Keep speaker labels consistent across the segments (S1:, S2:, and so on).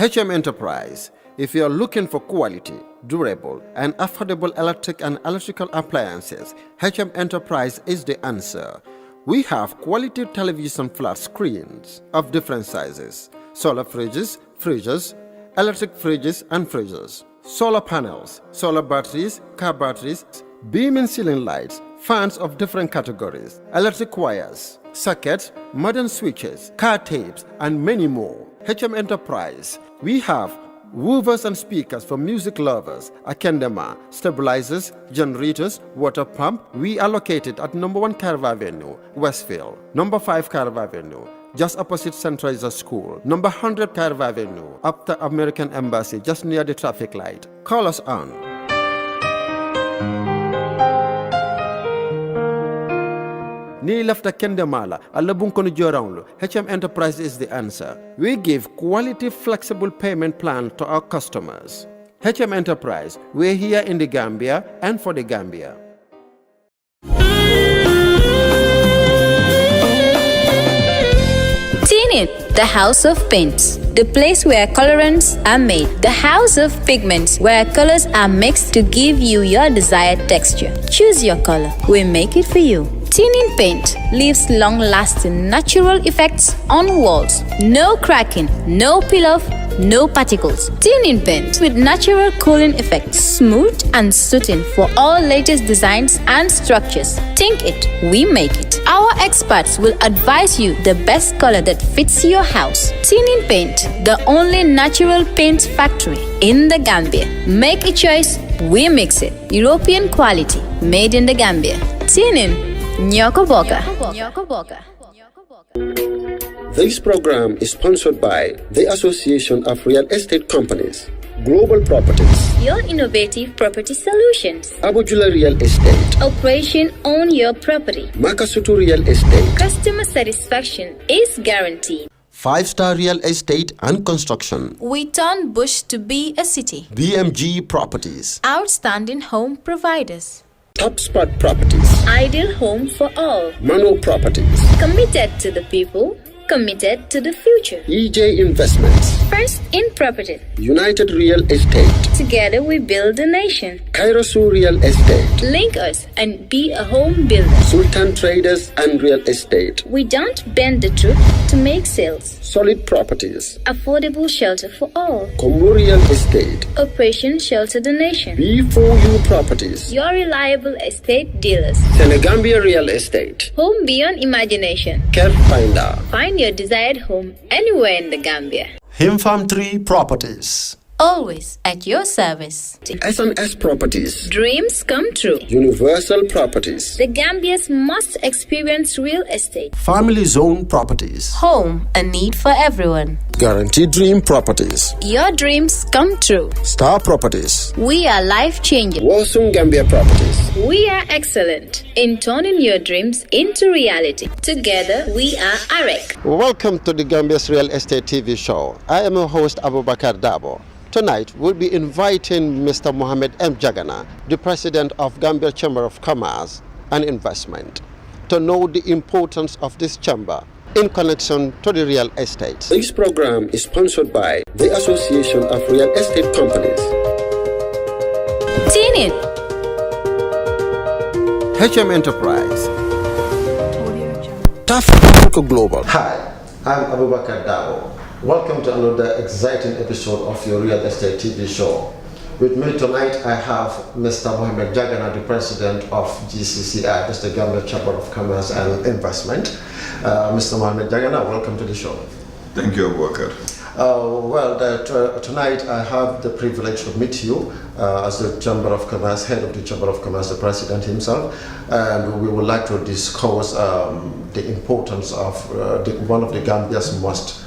S1: HM Enterprise. If you are looking for quality, durable, and affordable electric and electrical appliances, HM Enterprise is the answer. We have quality television flat screens of different sizes, solar fridges, freezers, electric fridges and freezers, solar panels, solar batteries, car batteries, beam and ceiling lights, fans of different categories, electric wires, sockets, modern switches, car tapes, and many more. HM Enterprise. We have woofers and speakers for music lovers, Akendema, stabilizers, generators, water pump. We are located at number 1 Carver Avenue, Westfield, number 5 Carver Avenue, just opposite Central School, number 100 Carver Avenue, after American Embassy, just near the traffic light. Call us on. Ni lafta kendemala, alla bunkono joranlo. HM Enterprise is the answer. We give quality, flexible payment plan to our customers. HM Enterprise, we're here in the Gambia and for the Gambia.
S2: TUNITED, the house of paints, the place where colorants are made, the house of pigments where colors are mixed to give you your desired texture. Choose your color, we make it for you. TUNITED paint leaves long-lasting natural effects on walls. No cracking, no peel-off, no particles. TUNITED paint with natural cooling effects, smooth and soothing for all latest designs and structures. Think it, we make it. Our experts will advise you the best color that fits your house. TUNITED paint, the only natural paint factory in the Gambia. Make a choice, we mix it. European quality, made in the Gambia. TUNITED. Nyoko Boka.
S1: This program is sponsored by the Association of Real Estate Companies, Global Properties,
S2: Your innovative property solutions,
S1: Abujula Real Estate,
S2: Operation Own Your Property,
S1: Makasutu Real Estate.
S2: Customer satisfaction is guaranteed.
S1: 5-star Real Estate and Construction,
S2: We turn bush to be a city.
S1: BMG Properties,
S2: Outstanding home providers.
S1: Top Spot Properties,
S2: Ideal home for all.
S1: Mano Properties,
S2: Committed to the people, committed to the future.
S1: EJ Investments,
S2: First in property.
S1: United Real Estate,
S2: Together we build a nation.
S1: Kairosu Real Estate,
S2: Link us and be a home builder.
S1: Sultan Traders and Real Estate,
S2: We don't bend the truth to make sales.
S1: Solid Properties,
S2: Affordable shelter for all.
S1: Kombu Real Estate,
S2: Operation Shelter the Nation.
S1: B4U Properties,
S2: Your reliable estate dealers.
S1: Senegambia Real Estate,
S2: Home beyond imagination.
S1: Care Finder,
S2: Find your desired home anywhere in the Gambia.
S1: Himfarm 3 Properties,
S2: Always at your service.
S1: S&S Properties,
S2: Dreams come true.
S1: Universal Properties,
S2: The Gambia's most experienced real estate.
S1: Family Zone Properties,
S2: Home, a need for everyone.
S1: Guaranteed Dream Properties,
S2: Your dreams come true.
S1: Star Properties,
S2: We are life changing.
S1: Walsung Gambia Properties.
S2: We are excellent in turning your dreams into reality. Together, we are AREC.
S1: Welcome to the Gambia's Real Estate TV show. I am your host, Abubakar Dabo. Tonight, we'll be inviting Mr. Mohamed M. Jagana, the president of Gambia Chamber of Commerce and Investment, to know the importance of this chamber in connection to the real estate. This program is sponsored by the Association of Real Estate Companies,
S2: TUNITED,
S1: HM Enterprise, Tough Africa Global. Hi, I'm Abubakar Dabo. Welcome to another exciting episode of your Real Estate TV show. With me tonight, I have Mr. Mohamed Jagana, the president of GCCI, that's the Gambia Chamber of Commerce and Investment. Mr. Mohamed Jagana, welcome to the show.
S3: Thank you, Abubakar.
S1: Tonight I have the privilege to meet you as the Chamber of Commerce, head of the Chamber of Commerce, the president himself, and we would like to discuss the importance of one of the Gambia's most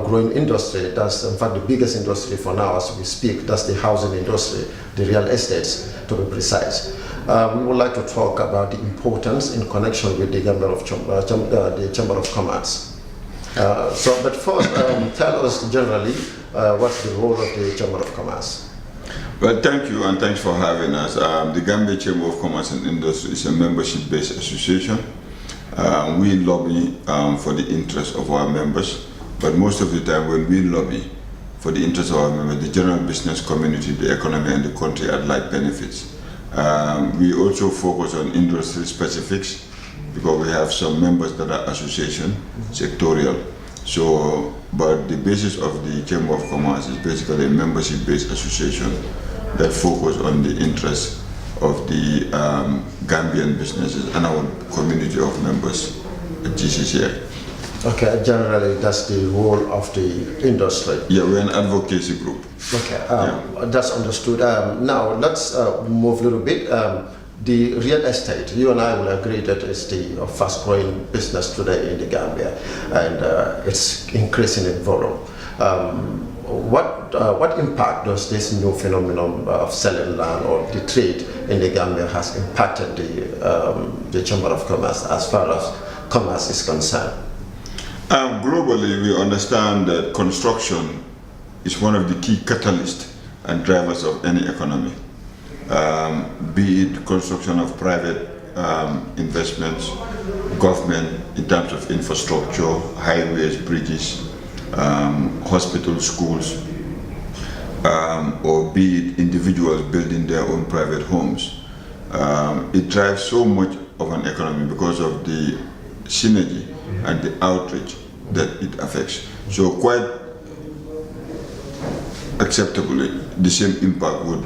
S1: growing industry. That's in fact the biggest industry for now as we speak. That's the housing industry, the real estates to be precise. We would like to talk about the importance in connection with the the Chamber of Commerce. But first, tell us generally what's the role of the Chamber of Commerce.
S3: Well, thank you and thanks for having us. The Gambia Chamber of Commerce and Industry is a membership-based association. We lobby for the interests of our members, but most of the time when we lobby for the interest of our members, the general business community, the economy, and the country at large benefits. We also focus on industry specifics because we have some members that are association, sectorial. So, but the basis of the Chamber of Commerce is basically a membership-based association that focus on the interests of the Gambian businesses and our community of members at GCCI.
S1: Okay, generally that's the role of the industry.
S3: Yeah, we're an advocacy group.
S1: Okay, that's understood. Now let's move a little bit. The real estate, you and I will agree that it's the fast growing business today in the Gambia, and it's increasing in volume. What impact does this new phenomenon of selling land or the trade in the Gambia has impacted the Chamber of Commerce as far as commerce is concerned?
S3: Globally, we understand that construction is one of the key catalysts and drivers of any economy. Be it construction of private investments, government in terms of infrastructure, highways, bridges, hospitals, schools, or be it individuals building their own private homes. It drives so much of an economy because of the synergy and the outreach that it affects. So quite acceptably, the same impact would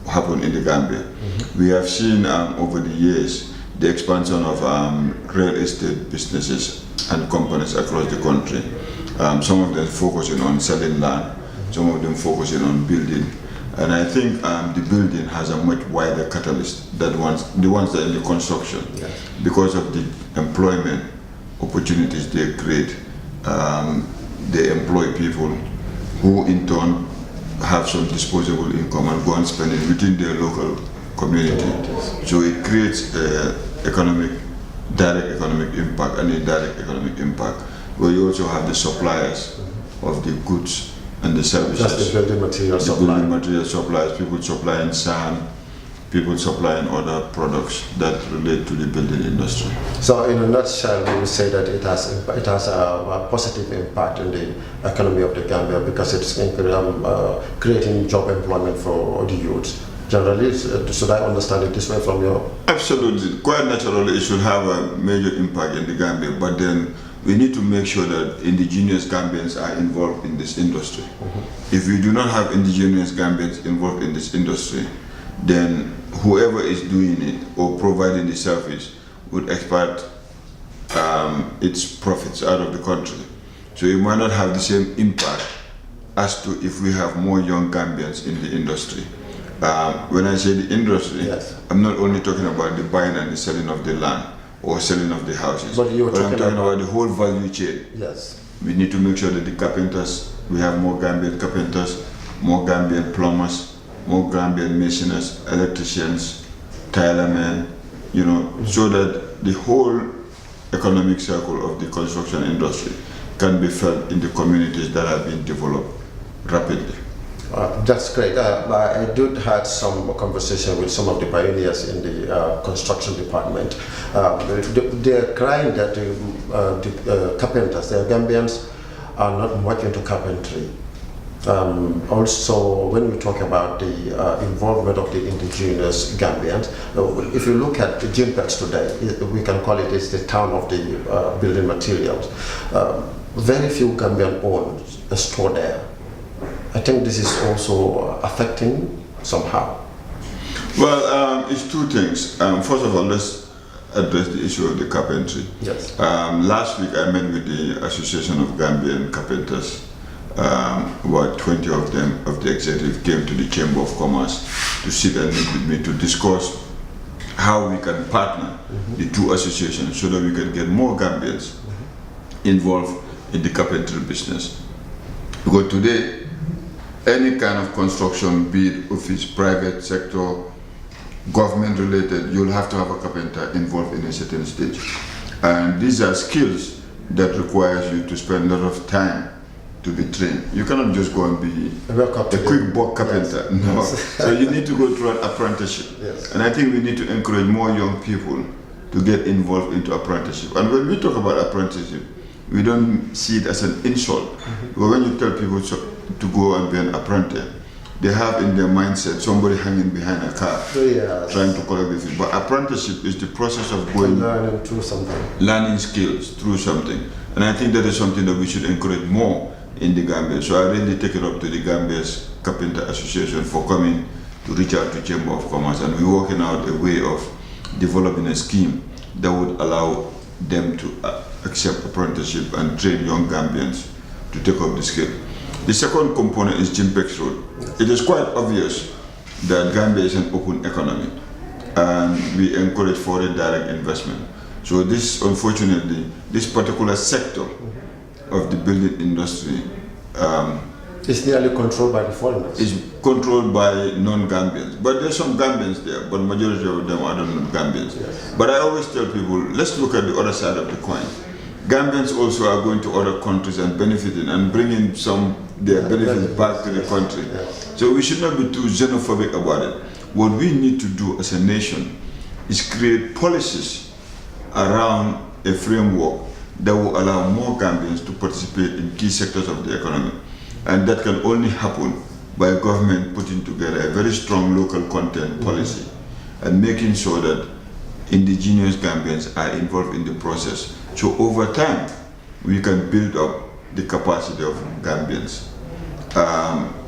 S3: happen in the Gambia. We have seen over the years the expansion of real estate businesses and companies across the country. Some of them focusing on selling land, some of them focusing on building. And I think the building has a much wider catalyst than the ones that are in the construction, because of the employment opportunities they create. They employ people who in turn have some disposable income and go and spend it within their local community. So it creates direct economic impact and indirect economic impact, where you also have the suppliers of the goods and the services.
S1: That's the building material supply.
S3: Building material suppliers, people supplying sand, people supplying other products that relate to the building industry.
S1: So in a nutshell, we would say that it has a positive impact in the economy of the Gambia because it's creating job employment for the youth. Generally, should I understand it this way from your?
S3: Absolutely. Quite naturally, it should have a major impact in the Gambia, but then we need to make sure that indigenous Gambians are involved in this industry. If we do not have indigenous Gambians involved in this industry, then whoever is doing it or providing the service would expect its profits out of the country. So it might not have the same impact as to if we have more young Gambians in the industry. When I say the industry, I'm not only talking about the buying and the selling of the land or selling of the houses, but I'm talking about the whole value chain.
S1: Yes.
S3: We need to make sure that the carpenters, we have more Gambian carpenters, more Gambian plumbers, more Gambian masons, electricians, tailormen, so that the whole economic circle of the construction industry can be felt in the communities that have been developed rapidly.
S1: That's great. I did have some conversation with some of the pioneers in the construction department. They're crying that the carpenters, the Gambians, are not much into carpentry. Also, when we talk about the involvement of the indigenous Gambians, if you look at the Jimpets today, we can call it the town of the building materials. Very few Gambian own a store there. I think this is also affecting somehow.
S3: Well, it's two things. First of all, let's address the issue of the carpentry.
S1: Yes.
S3: Last week I met with the Association of Gambian Carpenters. About 20 of them, of the executive, came to the Chamber of Commerce to sit and meet with me to discuss how we can partner the two associations so that we can get more Gambians involved in the carpentry business. Because today, any kind of construction, be it office, private sector, government related, you'll have to have a carpenter involved in a certain stage. And these are skills that requires you to spend a lot of time to be trained. You cannot just go and be a quick buck carpenter. Yes. No. Yes. So you need to go through an apprenticeship.
S1: Yes.
S3: And I think we need to encourage more young people to get involved into apprenticeship. And when we talk about apprenticeship, we don't see it as an insult. But when you tell people to go and be an apprentice, they have in their mindset somebody hanging behind a car trying to collect the fee. But apprenticeship is the process of going
S1: learning through something,
S3: learning skills through something, and I think that is something that we should encourage more in the Gambia. So I really take it up to the Gambia's Carpenter Association for coming to reach out to Chamber of Commerce, and we're working out a way of developing a scheme that would allow them to accept apprenticeship and train young Gambians to take up the skill. The second component is Jimpex Road. It is quite obvious that Gambia is an open economy and we encourage foreign direct investment. So this, unfortunately, this particular sector of the building industry
S1: it's nearly controlled by the foreigners.
S3: It's controlled by non-Gambians. But there's some Gambians there, but majority of them are non-Gambians.
S1: Yes.
S3: But I always tell people, let's look at the other side of the coin. Gambians also are going to other countries and benefiting and bringing their benefits back to the country.
S1: Yes.
S3: So we should not be too xenophobic about it. What we need to do as a nation is create policies around a framework that will allow more Gambians to participate in key sectors of the economy. And that can only happen by government putting together a very strong local content policy and making sure that indigenous Gambians are involved in the process. So over time, we can build up the capacity of Gambians.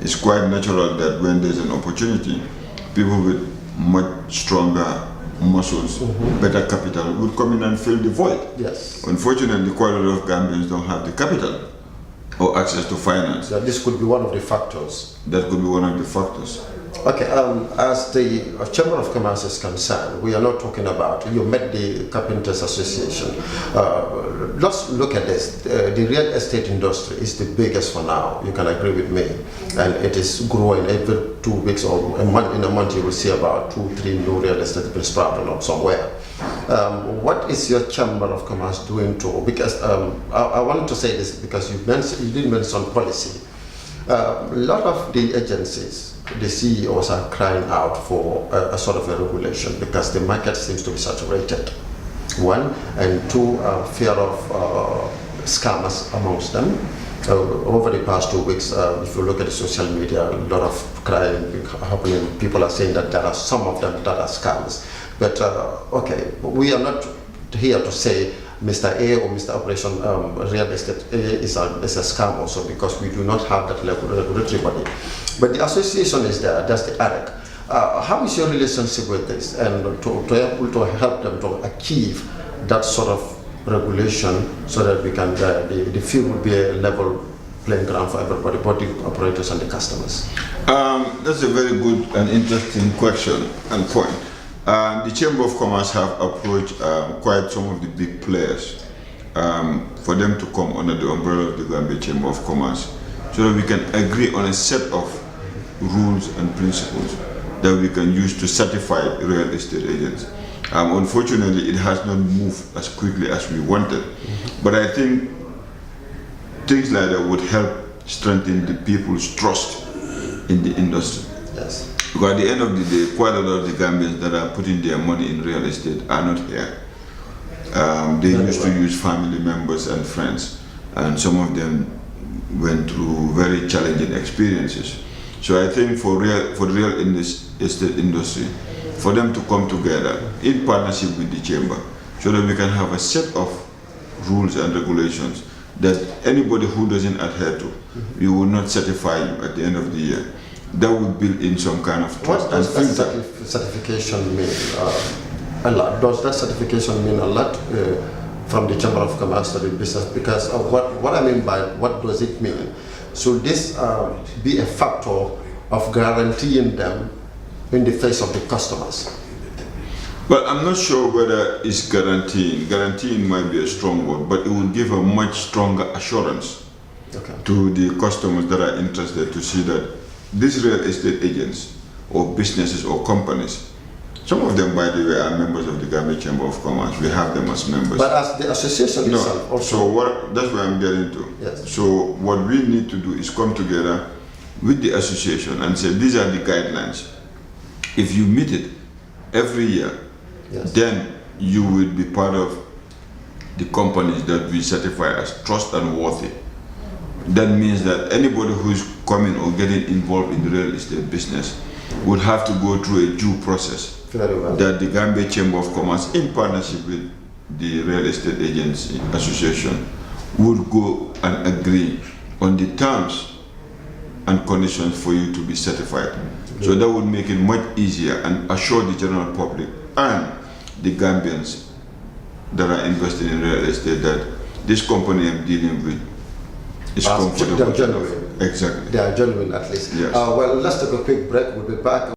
S3: It's quite natural that when there's an opportunity, people with much stronger muscles, better capital would come in and fill the void.
S1: Yes.
S3: Unfortunately, quite a lot of Gambians don't have the capital or access to finance.
S1: So this could be one of the factors.
S3: That could be one of the factors.
S1: Okay, as the Chamber of Commerce is concerned, we are not talking about, you met the Carpenters Association. Let's look at this. The real estate industry is the biggest for now, you can agree with me. And it is growing every 2 weeks or a month. In a month you will see about 2-3 new real estate deals sprouting up somewhere. What is your Chamber of Commerce doing to, because I wanted to say this because you did mention policy. A lot of the agencies, the CEOs are crying out for a sort of a regulation because the market seems to be saturated. One, and two, fear of scammers amongst them. Over the past 2 weeks, if you look at the social media, a lot of crime happening. People are saying that there are some of them that are scams. But okay, we are not here to say Mr. A or Mr. Operation Real Estate A is a scam also, because we do not have that regulatory body. But the association is there, that's the AREC. How is your relationship with this, and to help them to achieve that sort of regulation so that we can, the field will be a level playing ground for everybody, both the operators and the customers?
S3: That's a very good and interesting question and point. The Chamber of Commerce have approached quite some of the big players for them to come under the umbrella of the Gambia Chamber of Commerce so that we can agree on a set of rules and principles that we can use to certify real estate agents. Unfortunately, it has not moved as quickly as we wanted, but I think things like that would help strengthen the people's trust in the industry.
S1: Yes.
S3: Because at the end of the day, quite a lot of the Gambians that are putting their money in real estate are not here. They used to use family members and friends, and some of them went through very challenging experiences. So I think for the real estate industry, for them to come together in partnership with the chamber, so that we can have a set of rules and regulations that anybody who doesn't adhere to, we will not certify you at the end of the year. That would build in some kind of trust.
S1: What does that certification mean? A lot. Does that certification mean a lot from the Chamber of Commerce to the business? Because what I mean by what does it mean? Should this be a factor of guaranteeing them in the face of the customers?
S3: Well, I'm not sure whether it's guaranteeing. Guaranteeing might be a strong word, but it will give a much stronger assurance to the customers that are interested to see that these real estate agents or businesses or companies, some of them, by the way, are members of the Gambia Chamber of Commerce. We have them as members.
S1: But as the association itself also.
S3: So that's where I'm getting to.
S1: Yes.
S3: So what we need to do is come together with the association and say, these are the guidelines. If you meet it every year,
S1: yes,
S3: then you will be part of the companies that we certify as trust and worthy. that means that anybody who is coming or getting involved in the real estate business would have to go through a due process.
S1: Very well.
S3: That the Gambia Chamber of Commerce, in partnership with the Real Estate Agency Association, would go and agree on the terms and conditions for you to be certified. So that would make it much easier and assure the general public and the Gambians that are investing in real estate that this company I'm dealing with is comfortable.
S1: They're genuine.
S3: Exactly.
S1: They are genuine at least.
S3: Yes.
S1: Well, let's take a quick break. We'll be back.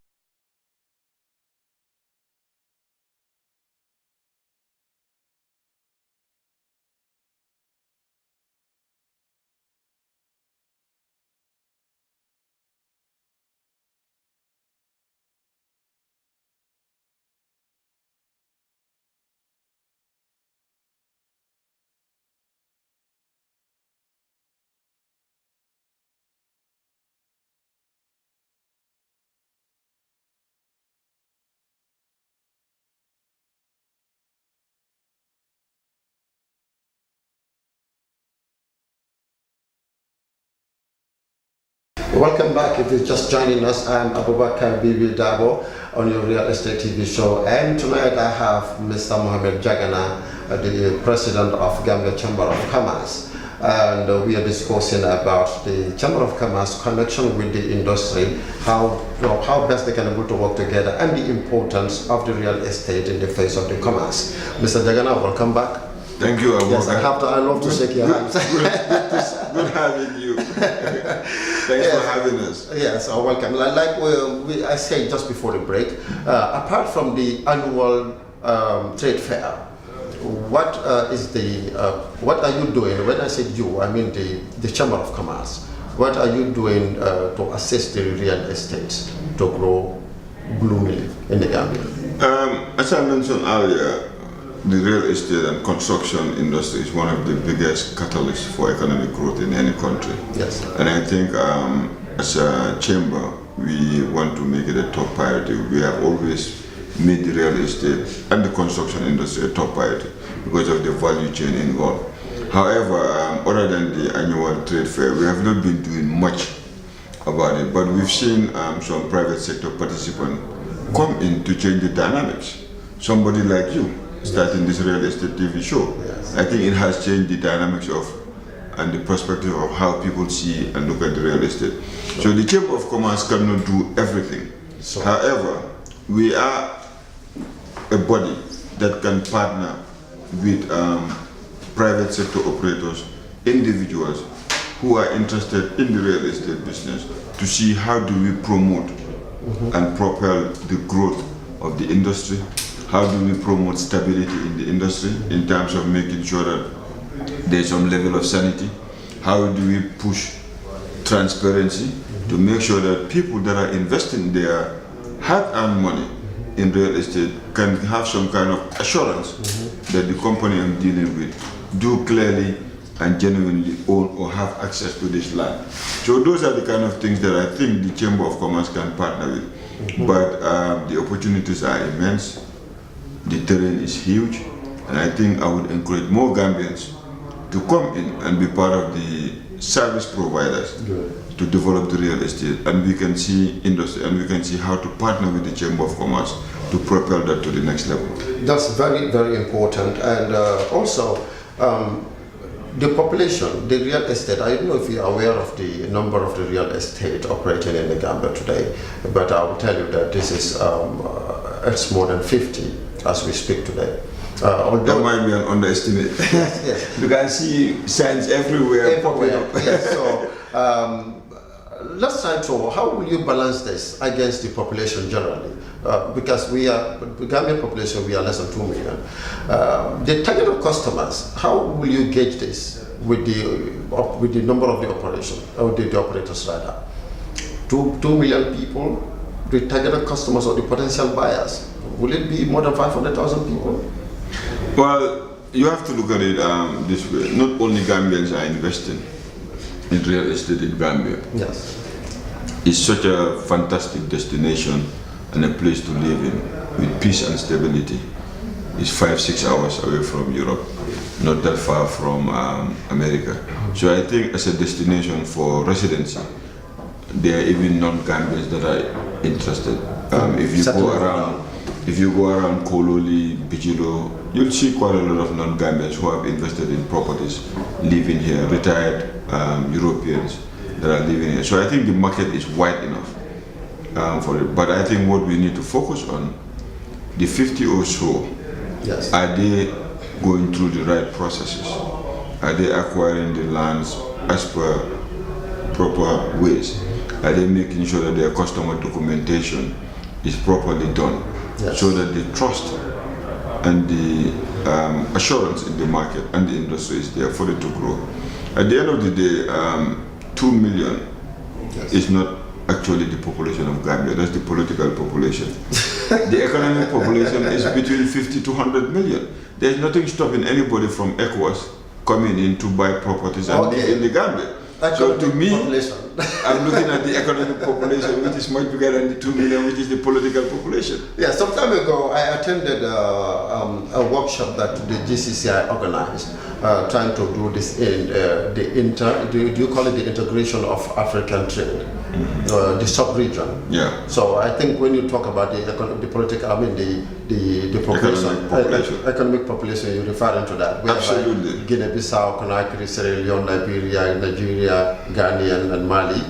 S1: Welcome back. If you're just joining us, I'm Abubakar Bibi Dabo on your Real Estate TV show, and tonight I have Mr. Mohamed Jagana, the President of Gambia Chamber of Commerce, and we are discussing about the Chamber of Commerce connection with the industry, how best they can able to work together, and the importance of the real estate in the face of the commerce. Mr. Jagana, welcome back.
S3: Thank you, Abubakar.
S1: Yes, I love to shake your hands.
S3: Good having you. Thanks for having us.
S1: Yes, welcome. Like I said just before the break, apart from the annual trade fair, what what are you doing? When I say you, I mean the Chamber of Commerce. What are you doing to assist the real estate to grow bloomily in the Gambia?
S3: As I mentioned earlier, the real estate and construction industry is one of the biggest catalysts for economic growth in any country.
S1: Yes.
S3: And I think as a chamber, we want to make it a top priority. We have always made the real estate and the construction industry a top priority because of the value chain involved. However, other than the annual trade fair, we have not been doing much about it, but we've seen some private sector participants come in to change the dynamics. Somebody like you starting this real estate TV show.
S1: Yes.
S3: I think it has changed the dynamics of and the perspective of how people see and look at the real estate. So the Chamber of Commerce cannot do everything.
S1: So,
S3: however, we are a body that can partner with private sector operators, individuals who are interested in the real estate business to see how do we promote and propel the growth of the industry. How do we promote stability in the industry in terms of making sure that there's some level of sanity? How do we push transparency to make sure that people that are investing their hard-earned money in real estate can have some kind of assurance that the company I'm dealing with do clearly and genuinely own or have access to this land. So those are the kind of things that I think the Chamber of Commerce can partner with. But the opportunities are immense. The terrain is huge, and I think I would encourage more Gambians to come in and be part of the service providers to develop the real estate, and we can see industry and we can see how to partner with the Chamber of Commerce to propel that to the next level.
S1: That's very, very important. And also the population, the real estate, I don't know if you're aware of the number of the real estate operating in the Gambia today, but I will tell you that this is it's more than 50 as we speak today.
S3: That might be an underestimate.
S1: Yes.
S3: You can see signs everywhere.
S1: Yes. So let's try to, how will you balance this against the population generally? Because the Gambian population, we are less than 2 million. The target of customers, how will you gauge this with the number of the operation, or the operators rather? 2 million people, the targeted customers or the potential buyers, will it be more than 500,000 people?
S3: Well, you have to look at it this way. Not only Gambians are investing in real estate in Gambia.
S1: Yes.
S3: It's such a fantastic destination and a place to live in with peace and stability. is 5-6 hours away from Europe, not that far from America. So I think as a destination for residency, there are even non-Gambians that are interested. If you go around Kololi, Bijilo, you'll see quite a lot of non-Gambians who have invested in properties, living here, retired Europeans that are living here. So I think the market is wide enough for it. But I think what we need to focus on, the 50 or so,
S1: Yes.
S3: are they going through the right processes? Are they acquiring the lands as per proper ways? Are they making sure that their customer documentation is properly done?
S1: Yes.
S3: So that the trust and the assurance in the market and the industry is there for it to grow. At the end of the day, 2 million
S1: Yes.
S3: is not actually the population of Gambia, that's the political population. The economic population is between 50 to 100 million. There's nothing stopping anybody from ECOWAS coming in to buy properties and live in the Gambia. So to me, I'm looking at the economic population, which is much bigger than the 2 million, which is the political population.
S1: Yeah, some time ago, I attended a workshop that the GCCI organized, trying to do this do you call it the integration of African trade, the sub-region?
S3: Yeah.
S1: So I think when you talk about the political, I mean the population, economic population, you're referring to that.
S3: Absolutely.
S1: Guinea-Bissau, Conakry, Sierra Leone, Liberia, Nigeria, Ghana, and Mali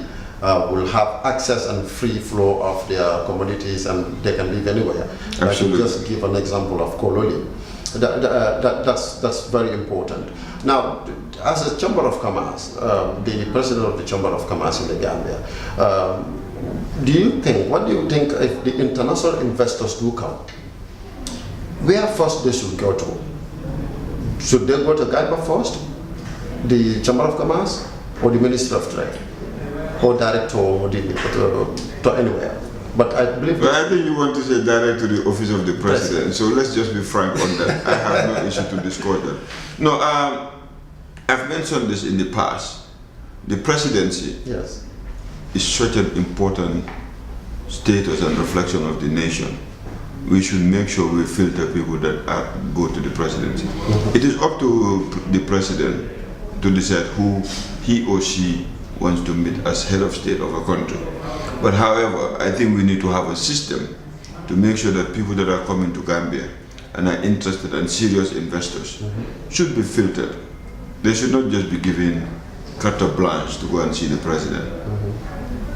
S1: will have access and free flow of their commodities, and they can live anywhere.
S3: Absolutely.
S1: I just give an example of Kololi. That's very important. Now, as a Chamber of Commerce, the president of the Chamber of Commerce in the Gambia, what do you think if the international investors do come, where first they should go to? Should they go to Gambia first, the Chamber of Commerce, or the Ministry of Trade, or direct to anywhere? But I believe.
S3: But I think you want to say direct to the office of the president. So let's just be frank on that. I have no issue to discuss that. No, I've mentioned this in the past. The presidency
S1: Yes.
S3: is such an important status and reflection of the nation. We should make sure we filter people that go to the presidency. It is up to the president to decide who he or she wants to meet as head of state of a country. But however, I think we need to have a system to make sure that people that are coming to Gambia and are interested and serious investors should be filtered. They should not just be given carte blanche to go and see the president.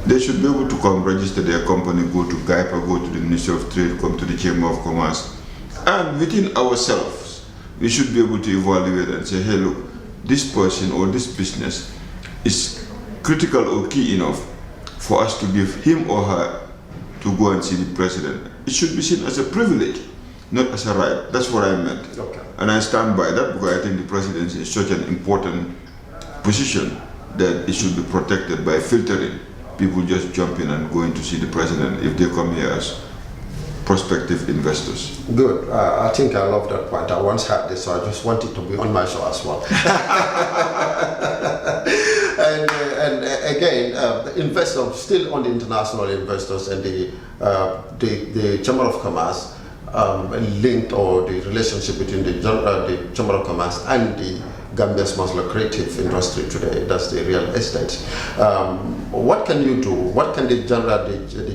S3: They should be able to come register their company, go to GAIPA, go to the Ministry of Trade, come to the Chamber of Commerce. And within ourselves, we should be able to evaluate and say, hey look, this person or this business is critical or key enough for us to give him or her to go and see the president. It should be seen as a privilege, not as a right. That's what I meant.
S1: Okay.
S3: And I stand by that because I think the presidency is such an important position that it should be protected by filtering people just jumping and going to see the president if they come here as prospective investors. Good.
S1: I think I love that point. I once had this, so I just want it to be on my show as well. and again, the investors, still on the international investors and the Chamber of Commerce linked, or the relationship between the Chamber of Commerce and the Gambia's most lucrative industry today, that's the real estate. What can you do? What can the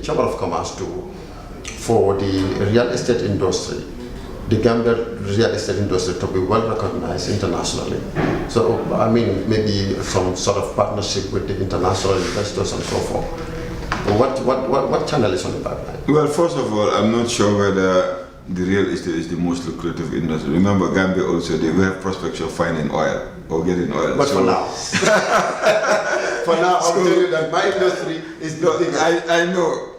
S1: Chamber of Commerce do for the real estate industry, the Gambia real estate industry, to be well recognized internationally? So, I mean, maybe some sort of partnership with the international investors and so forth. What channel is on the pipeline?
S3: Well, first of all, I'm not sure whether the real estate is the most lucrative industry. Remember, Gambia also, we have prospects of finding oil or getting oil.
S1: But for now, I'll tell you that my industry is the biggest.
S3: I know.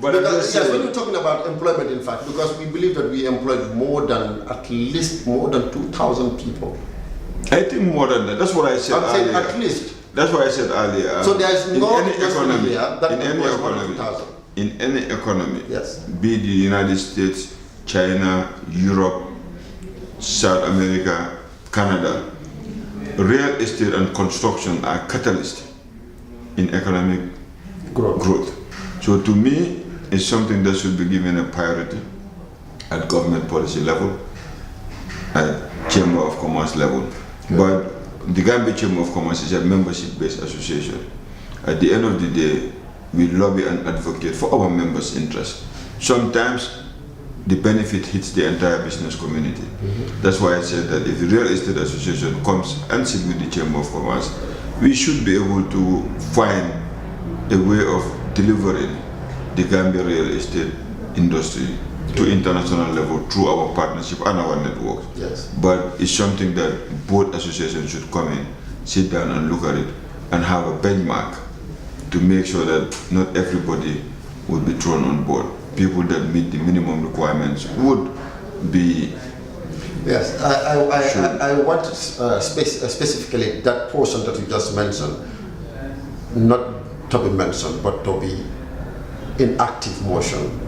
S3: But
S1: yes, when you're talking about employment, in fact, because we believe that we employ at least more than 2,000 people.
S3: I think more than that. That's what I said earlier.
S1: Saying at least.
S3: That's what I said earlier.
S1: So there's no
S3: economy
S1: here that employs more than 2,000.
S3: In any economy,
S1: yes,
S3: be it the United States, China, Europe, South America, Canada, real estate and construction are catalysts in economic growth. So to me, it's something that should be given a priority at government policy level. at Chamber of Commerce level. But the Gambia Chamber of Commerce is a membership-based association. At the end of the day, we lobby and advocate for our members' interests. Sometimes the benefit hits the entire business community. That's why I said that if the Real Estate Association comes and sits with the Chamber of Commerce, we should be able to find a way of delivering the Gambia real estate industry to international level through our partnership and our network.
S1: Yes.
S3: But it's something that both associations should come in, sit down and look at it and have a benchmark to make sure that not everybody will be thrown on board. People that meet the minimum requirements would be.
S1: Yes, I want specifically that portion that you just mentioned, not to be mentioned, but to be in active motion.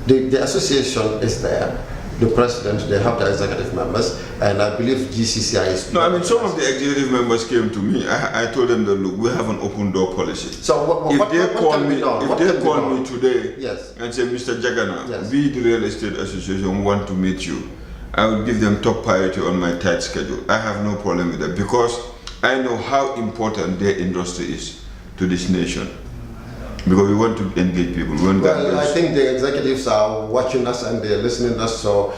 S1: The association is there, the president, they have the executive members, and I believe GCCI is...
S3: No, I mean, some of the executive members came to me. I told them that, look, we have an open door policy.
S1: So
S3: if they call me today
S1: yes.
S3: and say, Mr. Jagana,
S1: yes.
S3: we, the Real Estate Association, want to meet you, I will give them top priority on my tight schedule. I have no problem with that because I know how important their industry is to this nation. Because we want to engage people.
S1: Well, I think the executives are watching us and they're listening to us, so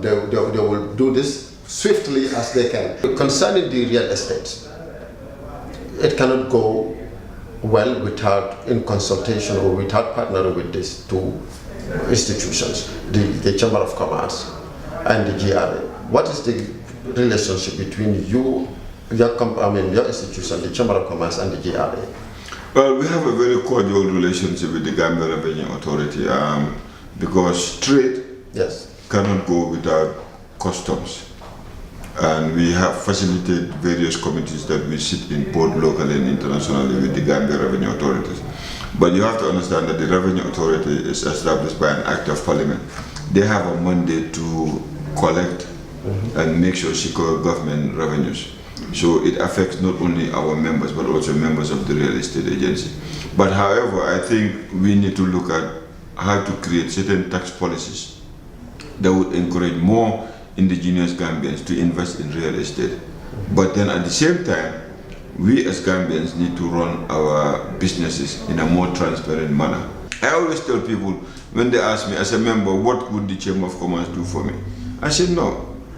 S1: they will do this swiftly as they can. Concerning the real estate, it cannot go well without, in consultation or without partnering with these two institutions, the Chamber of Commerce and the GRA. What is the relationship between your institution, the Chamber of Commerce and the GRA?
S3: Well, we have a very cordial relationship with the Gambia Revenue Authority because trade
S1: yes.
S3: cannot go without customs. And we have facilitated various committees that we sit in both locally and internationally with the Gambia Revenue Authorities. But you have to understand that the Revenue Authority is established by an Act of Parliament. They have a mandate to collect and make sure secure government revenues. So it affects not only our members but also members of the real estate agency. But however, I think we need to look at how to create certain tax policies that would encourage more indigenous Gambians to invest in real estate. But then at the same time, we as Gambians need to run our businesses in a more transparent manner. I always tell people when they ask me as a member, what would the Chamber of Commerce do for me? I said, no,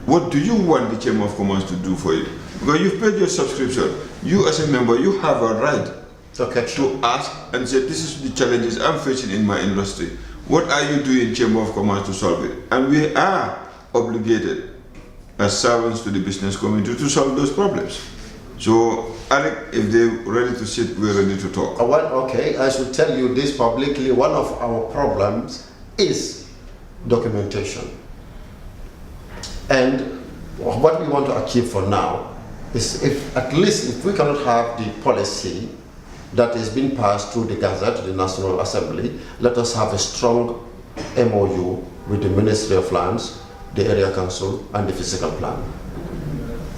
S3: what do you want the Chamber of Commerce to do for you? Because you've paid your subscription. You as a member, you have a right to ask and say, this is the challenges I'm facing in my industry. What are you doing, Chamber of Commerce, to solve it? And we are obligated as servants to the business community to solve those problems. So, Alec, if they're ready to sit, we're ready to talk.
S1: Okay, I should tell you this publicly. One of our problems is documentation. And what we want to achieve for now is at least if we cannot have the policy that is being passed through the Gazette, the National Assembly, let us have a strong MOU with the Ministry of Lands, the Area Council, and the Physical Plan.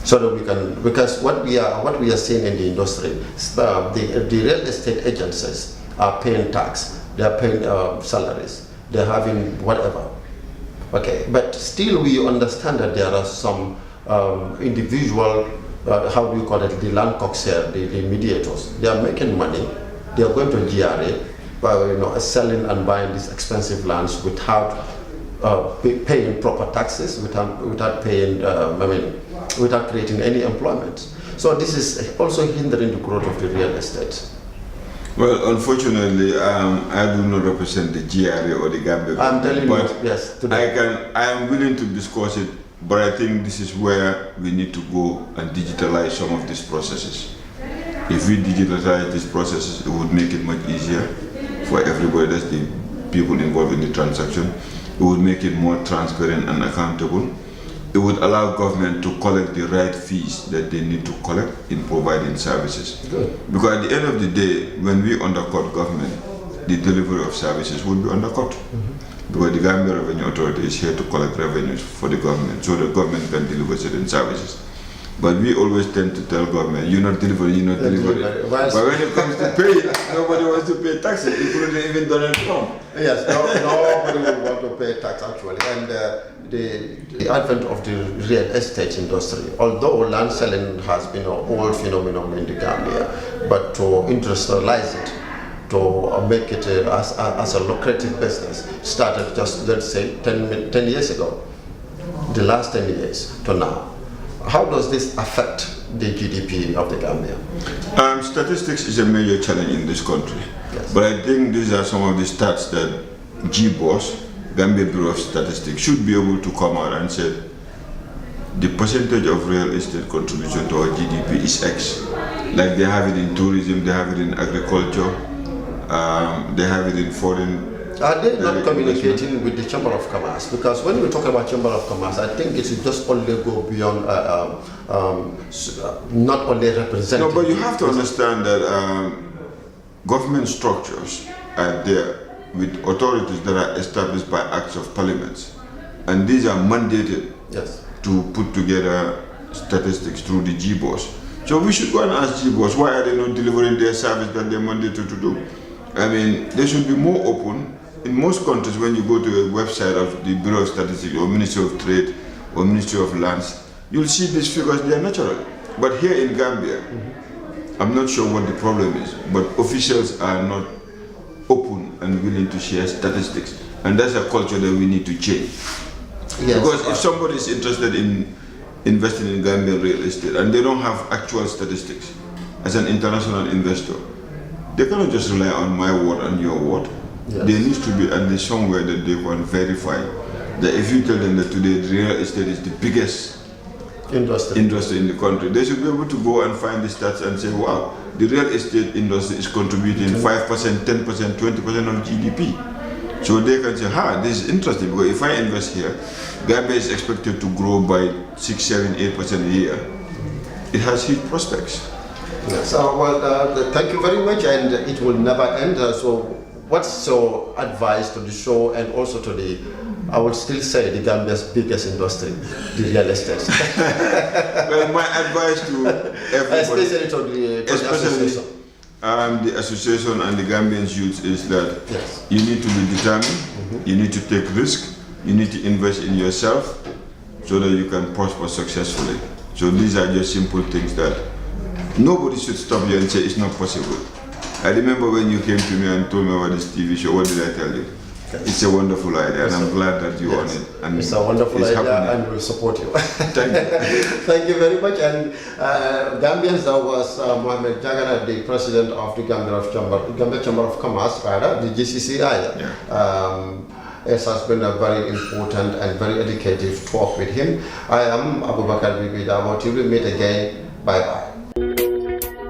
S1: So that we can, because what we are seeing in the industry, the real estate agencies are paying tax, they are paying salaries, they're having whatever. Okay, but still we understand that there are some individual, how do you call it, the land coxer, the mediators. They are making money. They are going to GRA, selling and buying these expensive lands without paying proper taxes, without paying, without creating any employment. So this is also hindering the growth of the real estate.
S3: Well, unfortunately, I do not represent the GRA or the Gambia.
S1: I'm telling you, yes.
S3: Today. I am willing to discuss it, but I think this is where we need to go and digitalize some of these processes. If we digitalize these processes, it would make it much easier for everybody, that's the people involved in the transaction. It would make it more transparent and accountable. It would allow government to collect the right fees that they need to collect in providing services.
S1: Good.
S3: Because at the end of the day, when we undercut government, the delivery of services would be undercut. Because the Gambia Revenue Authority is here to collect revenues for the government, so the government can deliver certain services. But we always tend to tell government, you're not delivering, you're not delivering. But when it comes to pay, nobody wants to pay taxes, including even Donald Trump.
S1: Yes, nobody will want to pay tax actually. And the advent of the real estate industry, although land selling has been an old phenomenon in the Gambia, but to industrialize it, to make it as a lucrative business, started just, let's say, 10 years ago, the last 10 years to now. How does this affect the GDP of the Gambia?
S3: Statistics is a major challenge in this country.
S1: Yes.
S3: But I think these are some of the stats that GBOS, Gambia Bureau of Statistics, should be able to come out and say the percentage of real estate contribution to our GDP is X. Like they have it in tourism, they have it in agriculture, they have it in foreign.
S1: Are they not communicating with the Chamber of Commerce? Because when we talk about Chamber of Commerce, I think it should just only go beyond, not only representing.
S3: No, but you have to understand that government structures are there with authorities that are established by acts of parliaments. And these are mandated to put together statistics through the GBOS. So we should go and ask GBOS, why are they not delivering their service that they're mandated to do? I mean, they should be more open. In most countries, when you go to a website of the Bureau of Statistics or Ministry of Trade or Ministry of Lands, you'll see these figures, they are natural. But here in Gambia, I'm not sure what the problem is, but officials are not open and willing to share statistics. And that's a culture that we need to change. Yes, because if somebody is interested in investing in Gambian real estate and they don't have actual statistics as an international investor, they cannot just rely on my word and your word. Yes. There needs to be at least somewhere that they can verify that if you tell them that today real estate is the biggest industry in the country, they should be able to go and find the stats and say, wow, the real estate industry is contributing 5%, 10%, 20% of GDP. So they can say, this is interesting, because if I invest here, Gambia is expected to grow by 6, 7, 8% a year. It has huge prospects.
S1: Yes. Well, thank you very much, and it will never end. So what's your advice to the show and also to the, I would still say, the Gambia's biggest industry, the real estate?
S3: Well, my advice to everybody,
S1: especially to the association.
S3: The association and the Gambians youth is that you need to be determined, you need to take risk, you need to invest in yourself so that you can prosper successfully. So these are just simple things that nobody should stop you and say it's not possible. I remember when you came to me and told me about this TV show, what did I tell you? It's a wonderful idea, and I'm glad that you're on it. And
S1: it's a wonderful idea, and we'll support you.
S3: Thank you.
S1: Thank you very much. And Gambians, that was Mohamed Jagana, the president of the Gambia Chamber of Commerce, the GCCI. It has been a very important and very educative talk with him. I am Abubakar Bibi Damo. Till we meet again, bye-bye.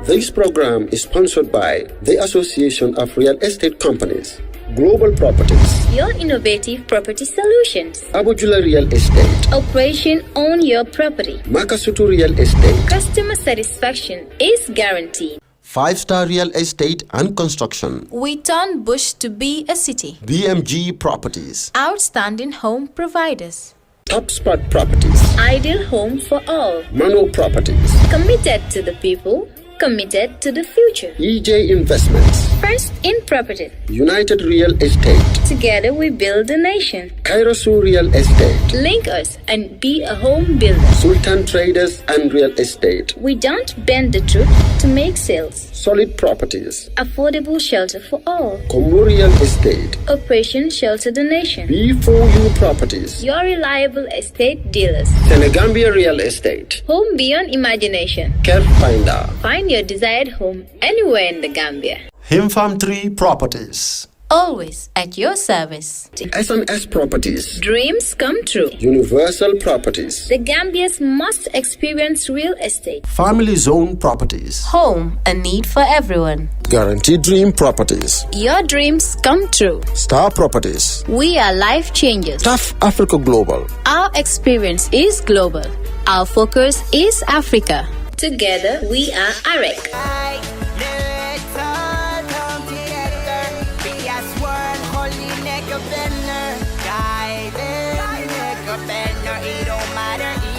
S1: This program is sponsored by the Association of Real Estate Companies, Global Properties,
S2: Your innovative property solutions,
S1: Abujula Real Estate,
S2: Operation Own Your Property,
S1: Makasutu Real Estate.
S2: Customer satisfaction is guaranteed.
S1: 5-star Real Estate and Construction.
S2: We turn bush to be a city.
S1: BMG Properties.
S2: Outstanding home providers.
S1: Top Spot Properties.
S2: Ideal home for all.
S1: Mano Properties.
S2: Committed to the people. Committed to the future.
S1: EJ Investments.
S2: First in property.
S1: United Real Estate.
S2: Together we build a nation.
S1: Kairosu Real Estate.
S2: Link us and be a home builder.
S1: Sultan Traders and Real Estate.
S2: We don't bend the truth to make sales.
S1: Solid Properties.
S2: Affordable shelter for all.
S1: Kombu Real Estate.
S2: Operation Shelter the Nation.
S1: B4U Properties.
S2: Your reliable estate dealers.
S1: Senegambia Real Estate.
S2: Home beyond imagination.
S1: Care Finder.
S2: Find your desired home anywhere in the Gambia.
S1: Himfarm 3 Properties.
S2: Always at your service.
S1: SNS Properties.
S2: Dreams come true.
S1: Universal Properties.
S2: The Gambia's most experienced real estate.
S1: Family Zone Properties.
S2: Home, a need for everyone.
S1: Guaranteed Dream Properties.
S2: Your dreams come true.
S1: Star Properties.
S2: We are life changers.
S1: Tough Africa Global.
S2: Our experience is global. Our focus is Africa. Together we are AREC.
S4: It don't matter.